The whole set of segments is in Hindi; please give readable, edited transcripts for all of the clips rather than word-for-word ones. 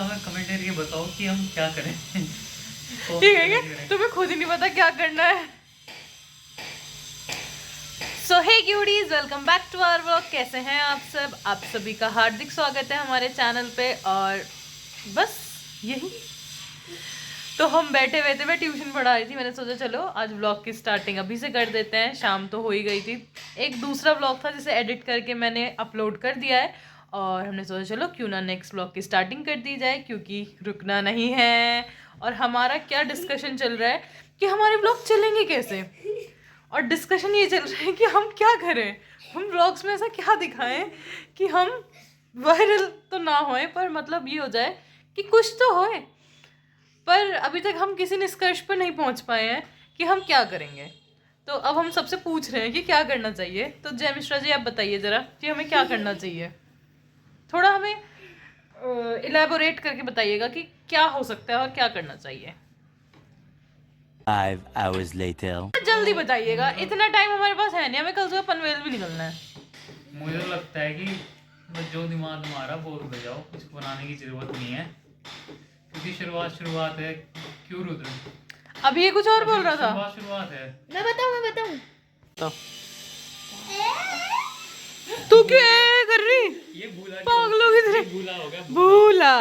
हमें कमेंट करके बताओ कि हम क्या करें। ठीक है, तुम्हें खुद ही नहीं पता क्या करना है। So hey cuties, welcome back to our vlog. कैसे हैं आप सब? आप सभी का हार्दिक स्वागत है हमारे चैनल पे। और बस यही तो हम बैठे हुए थे, मैं ट्यूशन पढ़ा रही थी। मैंने सोचा चलो आज व्लॉग की स्टार्टिंग अभी से कर देते हैं। शाम तो हो ही गई थी। एक दूसरा व्लॉग था जिसे एडिट करके मैंने अपलोड कर दिया है और हमने सोचा चलो क्यों ना नेक्स्ट व्लॉग की स्टार्टिंग कर दी जाए, क्योंकि रुकना नहीं है। और हमारा क्या डिस्कशन चल रहा है कि हमारे व्लॉग चलेंगे कैसे, और डिस्कशन ये चल रहा है कि हम क्या करें। हम व्लॉग्स में ऐसा क्या दिखाएं कि हम वायरल तो ना होए, पर मतलब ये हो जाए कि कुछ तो होए। पर अभी तक हम किसी निष्कर्ष पर नहीं पहुंच पाए हैं कि हम क्या करेंगे। तो अब हम सबसे पूछ रहे हैं कि क्या करना चाहिए। तो जय मिश्रा जी, आप बताइए ज़रा कि हमें क्या करना चाहिए। थोड़ा हमें इलेबोरेट करके बताइएगा कि क्या हो सकता है और क्या करना चाहिए। 5 hours later. जल्दी बताइएगा, इतना टाइम हमारे पास है नहीं, हमें कल सुबह पनवेल भी निकलना है। मुझे तो लगता है कि बस जो दिमाग तुम्हारा बोल दे जाओ, कुछ बनाने की जरूरत नहीं है, क्योंकि शुरुआत है। क्यों रुद्र? अभी ये कुछ और बोल रहा था। शुरुआत है। मैं बताऊं तू क्या कर रही? ये भूला पागलों की तरह भूला हो गया। भूला।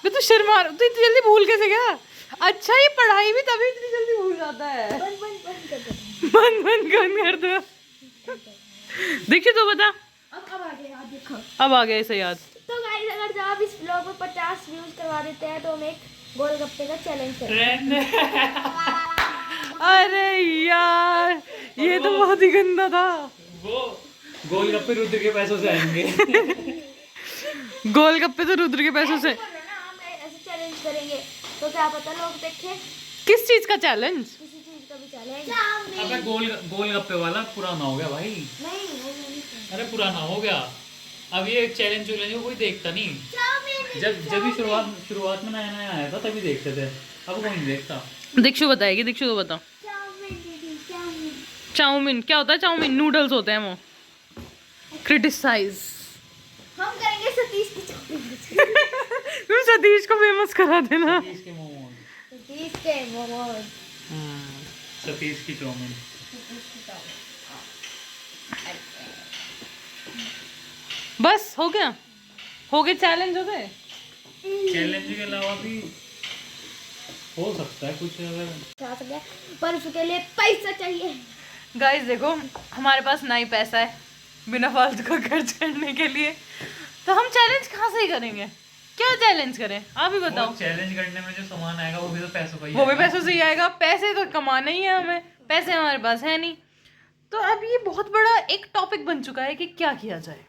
मैं तो शर्मा, तू इतनी जल्दी भूल कैसे गया? अच्छा, ये पढ़ाई भी तभी इतनी जल्दी भूल जाता है। बंद कर दो। दीक्षित तो बता। अब आ गया याद, देखो। अब आ गया इसे याद। तो गाइस, अगर जो आप इस ब्लॉग में 50 व्यूज करवा देते हैं तो हम एक गोलगप्पे का चैलेंज करेंगे। अरे यार, ये तो बहुत ही गंदा था। वो गोलगप्पे रुद्र के पैसों से आएंगे। गोलगप्पे तो रुद्र के पैसों से। हम ऐसे चैलेंज करेंगे तो क्या पता लोग देखें। किस चीज का चैलेंज? किसी चीज का भी चैलेंज। अबे गोलगप्पे वाला पुराना हो गया भाई। नहीं, वो नहीं करना। अरे पुराना हो गया। अब ये चैलेंज कोई देखता नहीं। जब भी शुरुआत में नया नया आया था तभी देखते थे, अब कोई नहीं देखता। दीक्षु बताएगी, दीक्षु तो बताओ। चाउमीन क्या होता है? चाउमीन नूडल्स होते हैं वो। क्रिटिसाइज। हम करेंगे सतीश की चाउमीन। तुम सतीश को फेमस करा देना। सतीश के मोमोज। सतीश के मोमोज। सतीश की चाउमीन। बस हो गया, हो गए चैलेंज हो गए। चैलेंज के अलावा भी हो सकता है कुछ, अगर पर उसके लिए पैसा चाहिए। गाइस देखो, हमारे पास ना ही पैसा है बिना फालतू का खर्च करने के लिए, तो हम चैलेंज कहाँ से ही करेंगे? क्या चैलेंज करें, आप ही बताओ। चैलेंज करने में जो सामान आएगा वो भी तो पैसों का ही वो भी आएगा। पैसों से ही आएगा। पैसे तो कमाने ही है हमें, पैसे हमारे पास है नहीं। तो अब ये बहुत बड़ा एक टॉपिक बन चुका है कि क्या किया जाए,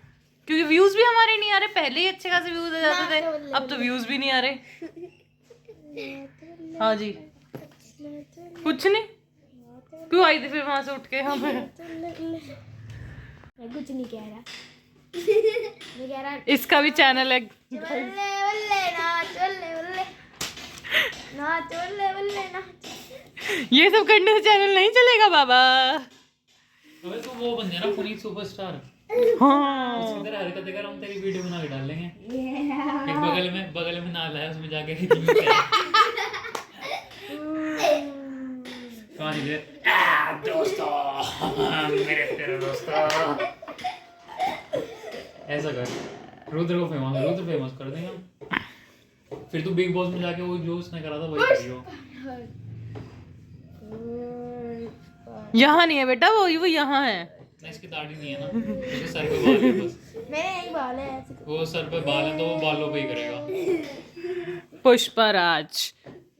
क्योंकि व्यूज भी हमारे नहीं आ रहे। पहले ही अच्छे खासे व्यूज आ जाते थे, अब तो व्यूज भी नहीं आ रहे। हाँ जी, कुछ नहीं। क्यों आई थी फिर वहां से उठ के? हमें मैं कुछ नहीं कह रहा। मैं कह रहा इसका भी चैनल है। बल्ले बल्ले नाच, बल्ले बल्ले नाच, बल्ले बल्ले नाच। ये सब करने से चैनल नहीं चलेगा बाबा। अबे तो वो बन जाना पुनीत सुपरस्टार। हाँ, उसकी तरह हरकतें कर, हम तेरी वीडियो बना के डाल लेंगे। एक बगल में नाला है, उसमें जाके दोस्तों मेरे तेरे दोस्तों ऐसा कर। रुद्र फेमस कर देंगे हम। फिर तू बिग बॉस में जाके वो जो उसने करा था वही करियो। यहाँ नहीं है बेटा, वो यहाँ है। नहीं, इसकी दाढ़ी नहीं है ना, इसके सर पे बाल है बस। मेरे यही बाल है ऐसे। वो सर पे बाल है तो वो बालों पे ही करेगा। पुष्पराज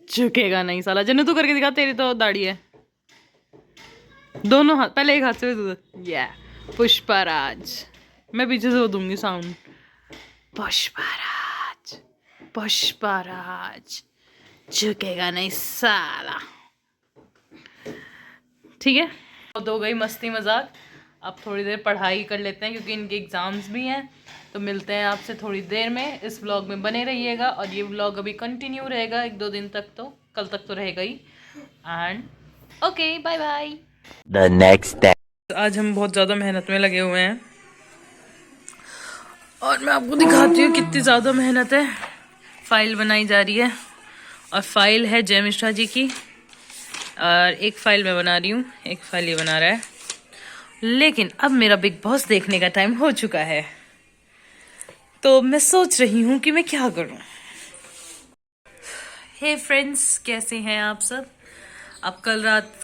झुकेगा नहीं साला। जन्नू तू करके दिखा, तेरी तो दाढ़ी है। दोनों हाथ, पहले एक हाथ से तू। या पुष्पराज। मैं पीछे से वो दूंगी साउंड। पुष्पराज, पुष्पराज झुकेगा नहीं साला। ठीक है, अब हो गई मस्ती मजाक। अब थोड़ी देर पढ़ाई कर लेते हैं क्योंकि इनके एग्ज़ाम्स भी हैं। तो मिलते हैं आपसे थोड़ी देर में। इस व्लॉग में बने रहिएगा और ये व्लॉग अभी कंटिन्यू रहेगा 1-2 दिन तक, तो कल तक तो रहेगा ही। And okay, bye bye. The next day. आज हम बहुत ज़्यादा मेहनत में लगे हुए हैं और मैं आपको दिखाती हूँ कितनी ज़्यादा मेहनत है। फाइल बनाई जा रही है और फाइल है जय मिश्रा जी की, और एक फाइल मैं बना रही हूँ, एक फाइल ये बना रहा है। लेकिन अब मेरा बिग बॉस देखने का टाइम हो चुका है, तो मैं सोच रही हूँ कि मैं क्या करूँ। हे फ्रेंड्स, कैसे हैं आप सब? अब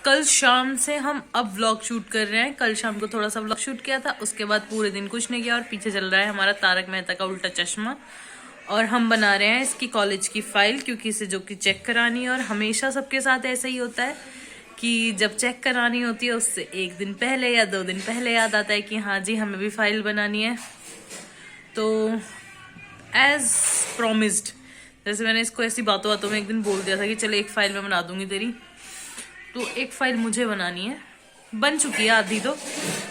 कल शाम से हम अब व्लॉग शूट कर रहे हैं। कल शाम को थोड़ा सा व्लॉग शूट किया था, उसके बाद पूरे दिन कुछ नहीं किया और पीछे चल रहा है हमारा तारक मेहता का उल्टा चश्मा। और हम बना रहे हैं इसकी कॉलेज की फाइल, क्योंकि इसे जो कि चेक करानी है। और हमेशा सबके साथ ऐसा ही होता है कि जब चेक करानी होती है उससे एक दिन पहले या 2 दिन पहले याद आता है कि हाँ जी हमें भी फाइल बनानी है। तो एज प्रोमिस्ड, जैसे मैंने इसको ऐसी बातों में एक दिन बोल दिया था कि चलो एक फाइल मैं बना दूंगी तेरी, तो एक फाइल मुझे बनानी है। बन चुकी है आधी, तो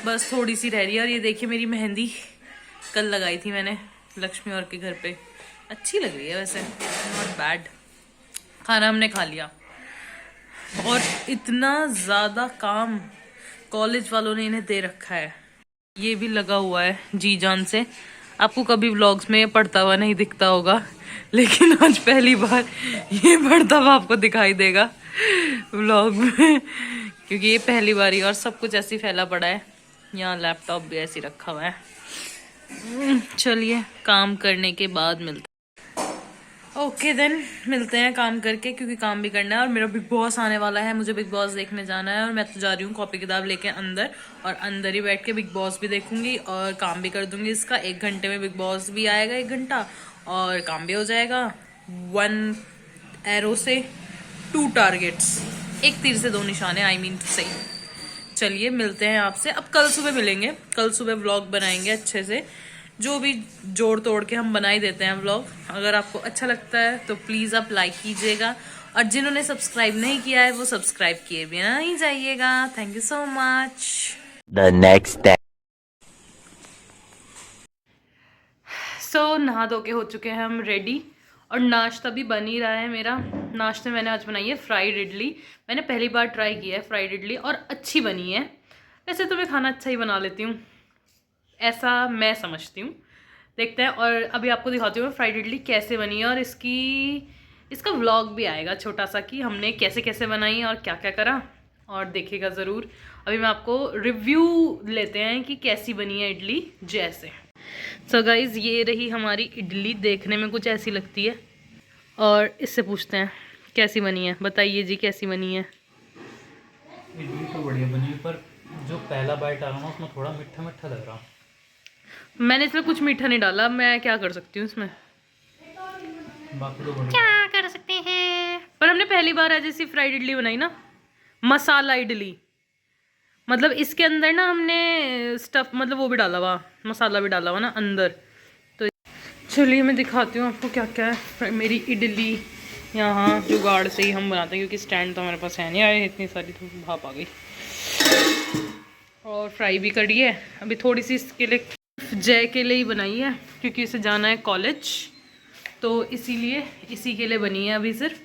बस थोड़ी सी रह रही है। और ये देखिए मेरी मेहंदी कल लगाई थी मैंने लक्ष्मी और के घर पे, अच्छी लग रही है वैसे, नॉट बैड। खाना हमने खा लिया और इतना ज़्यादा काम कॉलेज वालों ने इन्हें दे रखा है। ये भी लगा हुआ है जी जान से। आपको कभी व्लॉग्स में पढ़ता हुआ नहीं दिखता होगा, लेकिन आज पहली बार ये पढ़ता हुआ आपको दिखाई देगा व्लॉग में, क्योंकि ये पहली बार ही। और सब कुछ ऐसे फैला पड़ा है, यहाँ लैपटॉप भी ऐसे रखा हुआ है। चलिए काम करने के बाद मिलते हैं। ओके देन, मिलते हैं काम करके, क्योंकि काम भी करना है। और मेरा बिग बॉस आने वाला है, मुझे बिग बॉस देखने जाना है। और मैं तो जा रही हूँ कॉपी किताब लेके अंदर, और अंदर ही बैठ के बिग बॉस भी देखूंगी और काम भी कर दूंगी इसका। 1 घंटे में बिग बॉस भी आएगा, 1 घंटा, और काम भी हो जाएगा। 1 एरो से 2 टारगेट्स, 1 तीर से 2 निशाने, आई मीन टू से। चलिए मिलते हैं आपसे अब कल सुबह मिलेंगे। कल सुबह व्लॉग बनाएंगे अच्छे से, जो भी जोड़ तोड़ के हम बना ही देते हैं व्लॉग। अगर आपको अच्छा लगता है तो प्लीज़ आप लाइक कीजिएगा, और जिन्होंने सब्सक्राइब नहीं किया है वो सब्सक्राइब किए भी नहीं जाइएगा। Thank you so much. The next day. सो नहा धो के हो चुके हैं हम रेडी, और नाश्ता भी बन ही रहा है मेरा। नाश्ते मैंने आज बनाई है फ्राइड इडली। मैंने पहली बार ट्राई किया है फ्राइड इडली, और अच्छी बनी है। वैसे तो मैं खाना अच्छा ही बना लेती हूँ, ऐसा मैं समझती हूँ। देखते हैं, और अभी आपको दिखाती हूँ फ्राइड इडली कैसे बनी है। और इसका व्लॉग भी आएगा छोटा सा, कि हमने कैसे कैसे बनाई और क्या क्या करा, और देखिएगा ज़रूर। अभी मैं आपको रिव्यू लेते हैं कि कैसी बनी है इडली जैसे। सो गाइज़, ये रही हमारी इडली, देखने में कुछ ऐसी लगती है। और इससे पूछते हैं कैसी बनी है, बताइए जी कैसी बनी है। इडली तो बढ़िया बनी है, पर जो पहला बाइट आ रहा ना उसमें थोड़ा मीठा मीठा लग रहा। मैंने इसमें कुछ मीठा नहीं डाला, मैं क्या कर सकती हूँ इसमें, बाकी तो बढ़िया। क्या कर सकते हैं। पर हमने पहली बार आज ऐसी फ्राइड इडली बनाई ना, मसाला इडली, मतलब इसके अंदर ना हमने स्टफ, मतलब वो भी डाला हुआ, मसाला भी डाला हुआ ना अंदर। तो चलिए मैं दिखाती हूँ आपको क्या क्या है। मेरी इडली यहाँ जुगाड़ से ही हम बनाते हैं, क्योंकि स्टैंड तो हमारे पास है नहीं, आए इतनी सारी तो भाप आ गई। और फ्राई भी करी है। अभी थोड़ी सी इसके लिए जय के लिए ही बनाई है, क्योंकि इसे जाना है कॉलेज, तो इसीलिए इसी के लिए बनी है अभी सिर्फ।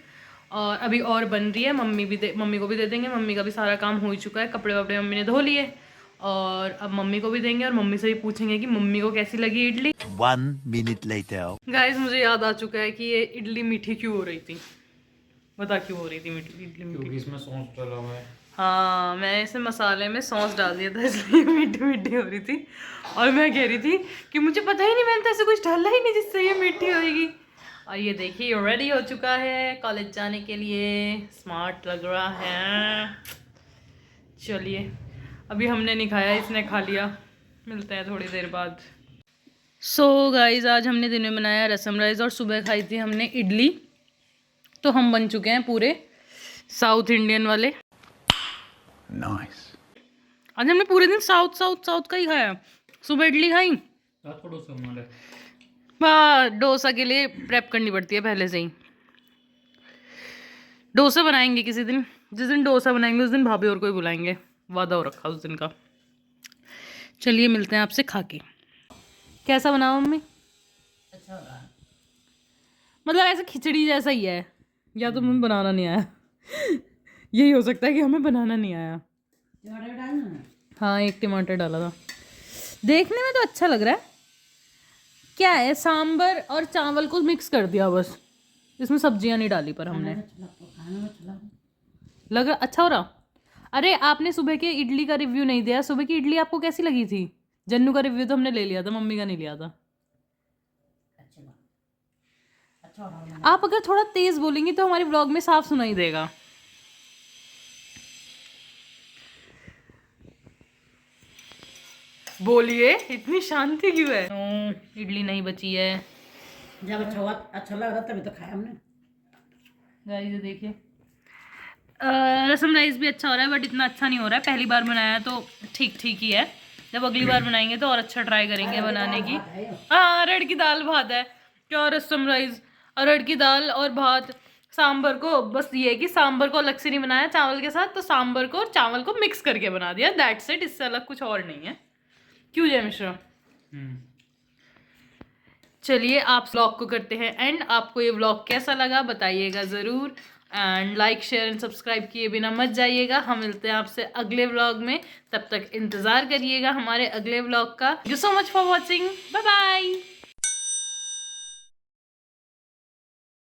और अभी और बन रही है, मम्मी को भी दे देंगे। मम्मी का भी सारा काम हो ही चुका है, कपड़े वपड़े मम्मी ने धो लिए, और अब मम्मी को भी देंगे। और मम्मी से भी पूछेंगे कि मम्मी को कैसी लगी इडली। 1 minute later. गाइस, मुझे याद आ चुका है कि ये इडली मीठी क्यों हो रही थी। बता क्यों हो रही थी मीठी इडली? क्योंकि इसमें सॉस डाला हुआ है। हाँ, मैंने इसे मसाले में सॉस डाल दिया था, इसलिए मीठी मीठी हो रही थी। और मैं कह रही थी कि मुझे पता ही नहीं, मैंने तो ऐसे कुछ डाला ही नहीं जिससे ये मीठी होगी। और ये देखिए रेडी हो चुका है कॉलेज जाने के लिए, स्मार्ट लग रहा है। चलिए, अभी हमने नहीं खाया, इसने खा लिया। मिलते हैं थोड़ी देर बाद। सो गाइज, आज हमने दिन में बनाया रसम राइस, और सुबह खाई थी हमने इडली। तो हम बन चुके हैं पूरे साउथ इंडियन वाले। Nice. आज हमने पूरे दिन साउथ का ही खाया। सुबह इडली खाई, डोसा बना ले। डोसा के लिए प्रेप करनी पड़ती है पहले से ही। डोसा बनाएंगे किसी दिन, जिस दिन डोसा बनाएंगे उस दिन भाभी और कोई बुलाएंगे, वादा हो रखा उस दिन का। चलिए मिलते हैं आपसे खा के। कैसा बना मम्मी? अच्छा बना। मतलब ऐसा खिचड़ी जैसा ही है, या तो हमें बनाना नहीं आया। यही हो सकता है कि हमें बनाना नहीं आया। हाँ, 1 टमाटर डाला था। देखने में तो अच्छा लग रहा है। क्या है, सांबर और चावल को मिक्स कर दिया बस, इसमें सब्जियां नहीं डाली पर हमने। लग रहा अच्छा हो रहा। अरे आपने सुबह के इडली का रिव्यू नहीं दिया। सुबह की इडली आपको कैसी लगी थी? जन्नू का रिव्यू तो हमने ले लिया था, मम्मी का नहीं लिया था। आप अगर थोड़ा तेज बोलेंगी तो हमारे व्लॉग में साफ सुनाई देगा। बोलिए, इतनी शांति क्यों है? इडली नहीं बची है। जब अच्छा लग रहा तभी तो खाया हमने। गाइस देखिए, रसम राइस भी अच्छा हो रहा है बट इतना अच्छा नहीं हो रहा है। पहली बार बनाया तो ठीक ठीक ही है। जब अगली बार बनाएंगे तो और अच्छा ट्राई करेंगे बनाने की। हाँ, अरहर की दाल भात है क्या? रसम राइस, अरहर की दाल और भात। सांभर को बस ये है कि सांभर को अलग से नहीं बनाया चावल के साथ, तो सांभर को और चावल को मिक्स करके बना दिया, दैट्स इट। इससे अलग कुछ और नहीं है। क्यों जय मिश्रा? चलिए आप व्लॉग को करते हैं एंड। आपको ये व्लॉग कैसा लगा बताइएगा ज़रूर। And like share and subscribe किए बिना मत जाइएगा। हम मिलते हैं आपसे अगले व्लॉग में, तब तक इंतज़ार करिएगा हमारे अगले व्लॉग का। Thank you so much for watching, bye bye.